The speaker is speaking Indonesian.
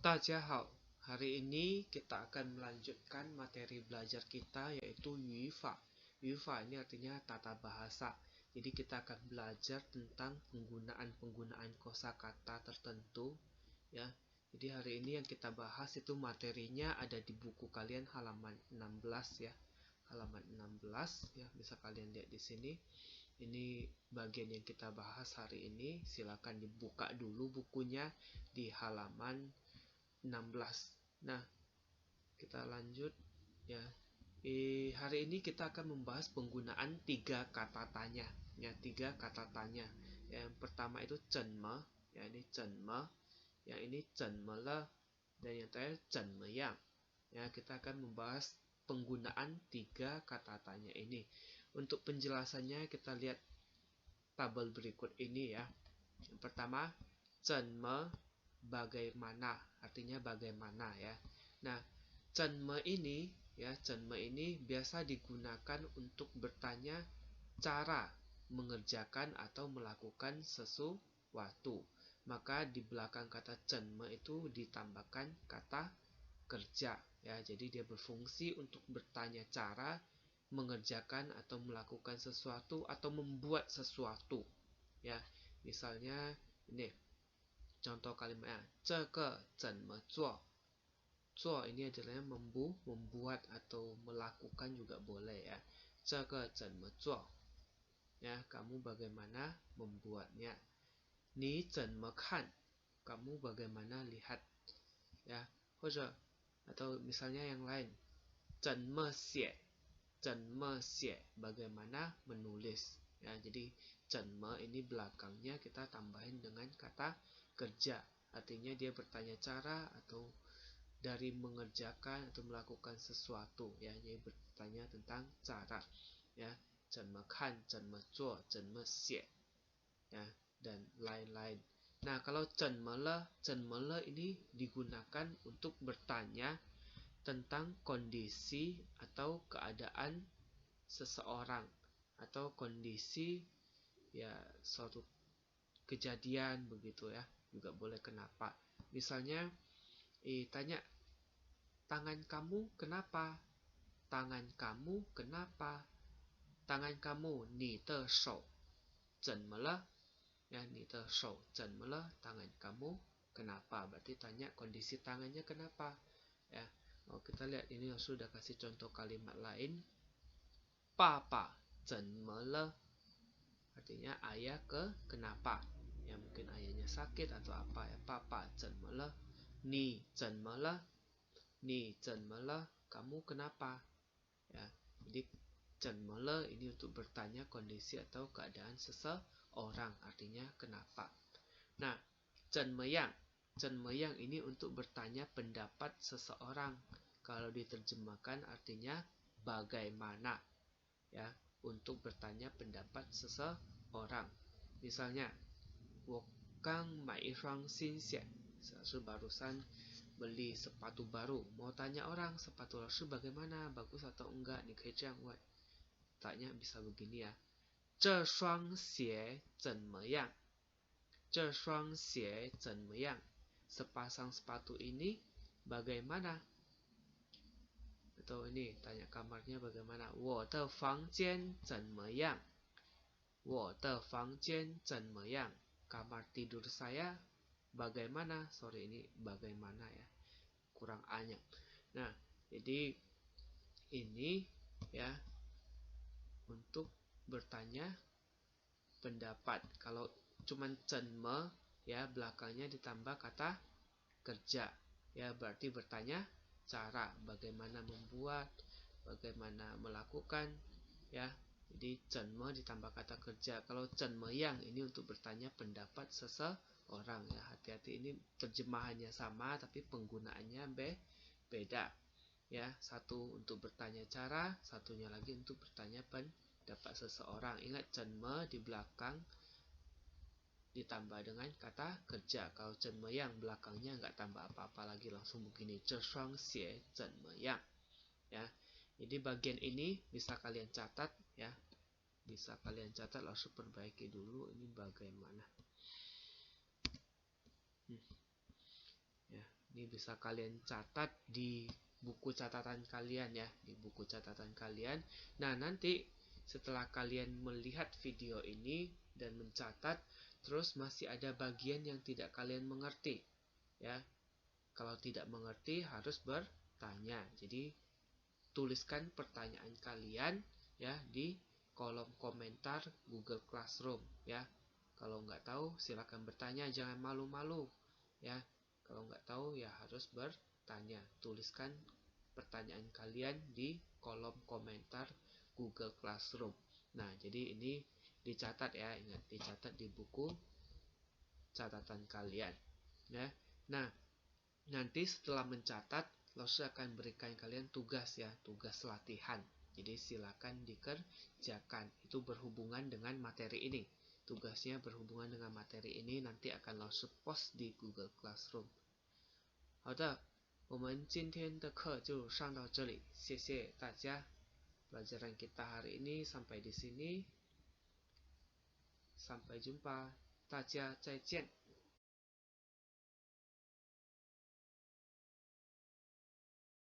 Dajahao, hari ini kita akan melanjutkan materi belajar kita yaitu Yufa. Yufa ini artinya tata bahasa. Jadi kita akan belajar tentang penggunaan kosakata tertentu ya. Jadi hari ini yang kita bahas itu materinya ada di buku kalian halaman 16 ya. Halaman 16 ya, bisa kalian lihat di sini. Ini bagian yang kita bahas hari ini. Silakan dibuka dulu bukunya di halaman 16. Nah, kita lanjut ya. Hari ini kita akan membahas penggunaan 3 kata tanya. Ya, 3 kata tanya. Yang pertama itu cenme, ya ini cenme. Yang ini cenme le, dan yang terakhir cenme yang. Ya, kita akan membahas penggunaan 3 kata tanya ini. Untuk penjelasannya kita lihat tabel berikut ini ya. Yang pertama, cenme bagaimana, artinya bagaimana ya. Nah, cenme ini ya, cenme ini biasa digunakan untuk bertanya cara mengerjakan atau melakukan sesuatu. Maka di belakang kata cenme itu ditambahkan kata kerja ya. Jadi dia berfungsi untuk bertanya cara mengerjakan atau melakukan sesuatu atau membuat sesuatu ya. Misalnya ini contoh kalimatnya, 这个怎么做? 做 ini adalah membuat atau melakukan juga boleh ya. 这个怎么做? Ya, kamu bagaimana membuatnya. 你怎么看? Kamu bagaimana lihat ya. 或者 atau misalnya yang lain, 怎么写? 怎么写? Bagaimana menulis ya. Jadi 怎么 ini belakangnya kita tambahin dengan kata kerja, artinya dia bertanya cara atau dari mengerjakan atau melakukan sesuatu ya. Jadi bertanya tentang cara ya. 怎么看, 怎么做, 怎么写 ya, dan lain-lain. Nah, kalau 怎么了ini digunakan untuk bertanya tentang kondisi atau keadaan seseorang atau kondisi ya suatu kejadian begitu ya. Juga boleh kenapa. Misalnya tanya, tangan kamu kenapa? Tangan kamu kenapa? Tangan kamu, 你的手怎么了? Ya, 你的手怎么了? Tangan kamu kenapa? Berarti tanya kondisi tangannya kenapa ya. Kita lihat ini sudah kasih contoh kalimat lain. Papa 怎么了? Artinya ayah kenapa? Ya mungkin ayahnya sakit atau apa ya. Papa 怎么了? Ni 怎么了? Ni 怎么了? Kamu kenapa? Ya, jadi 怎么了 ini untuk bertanya kondisi atau keadaan seseorang, artinya kenapa. Nah, 怎么样ini untuk bertanya pendapat seseorang. Kalau diterjemahkan artinya bagaimana ya, untuk bertanya pendapat seseorang. Misalnya, 我刚买一双新鞋. Saya barusan beli sepatu baru. Mau tanya orang, sepatu langsung bagaimana? Bagus atau enggak? Nih kayak jangan. Tanya bisa begini ya. 这双鞋怎么样? 这双鞋怎么样? Sepasang sepatu ini bagaimana? Atau ini tanya kamarnya bagaimana? 我的房间怎么样? 我的房间怎么样? Kamar tidur saya bagaimana? Sorry, ini bagaimana ya, kurang anyap. Nah, jadi ini ya untuk bertanya pendapat. Kalau cuman cenme ya belakangnya ditambah kata kerja ya, berarti bertanya cara bagaimana membuat, bagaimana melakukan ya. Jadi cenme ditambah kata kerja. Kalau cenme yang ini untuk bertanya pendapat seseorang ya. Hati-hati, ini terjemahannya sama tapi penggunaannya beda ya. Satu untuk bertanya cara, satunya lagi untuk bertanya pendapat seseorang. Ingat, cenme di belakang ditambah dengan kata kerja. Kalau 怎么样 belakangnya nggak tambah apa-apa lagi, langsung begini, 这双鞋怎么样 ya. Jadi bagian ini bisa kalian catat ya, bisa kalian catat, langsung perbaiki dulu ini bagaimana ya, Ini bisa kalian catat di buku catatan kalian ya, di buku catatan kalian. Nah, nanti setelah kalian melihat video ini dan mencatat, terus masih ada bagian yang tidak kalian mengerti ya. Kalau tidak mengerti harus bertanya. Jadi tuliskan pertanyaan kalian ya di kolom komentar Google Classroom ya. Kalau nggak tahu silakan bertanya, jangan malu-malu ya. Kalau nggak tahu ya harus bertanya. Tuliskan pertanyaan kalian di kolom komentar Google Classroom. Nah, jadi ini dicatat ya, ingat dicatat di buku catatan kalian ya. Nah, nanti setelah mencatat, Lause akan berikan kalian tugas ya, tugas latihan. Jadi silakan dikerjakan. Itu berhubungan dengan materi ini. Tugasnya berhubungan dengan materi ini, nanti akan Lause post di Google Classroom. 好的，我们今天的课就上到这里，谢谢大家。Pelajaran kita hari ini sampai di sini. Sampai jumpa. 大家再见。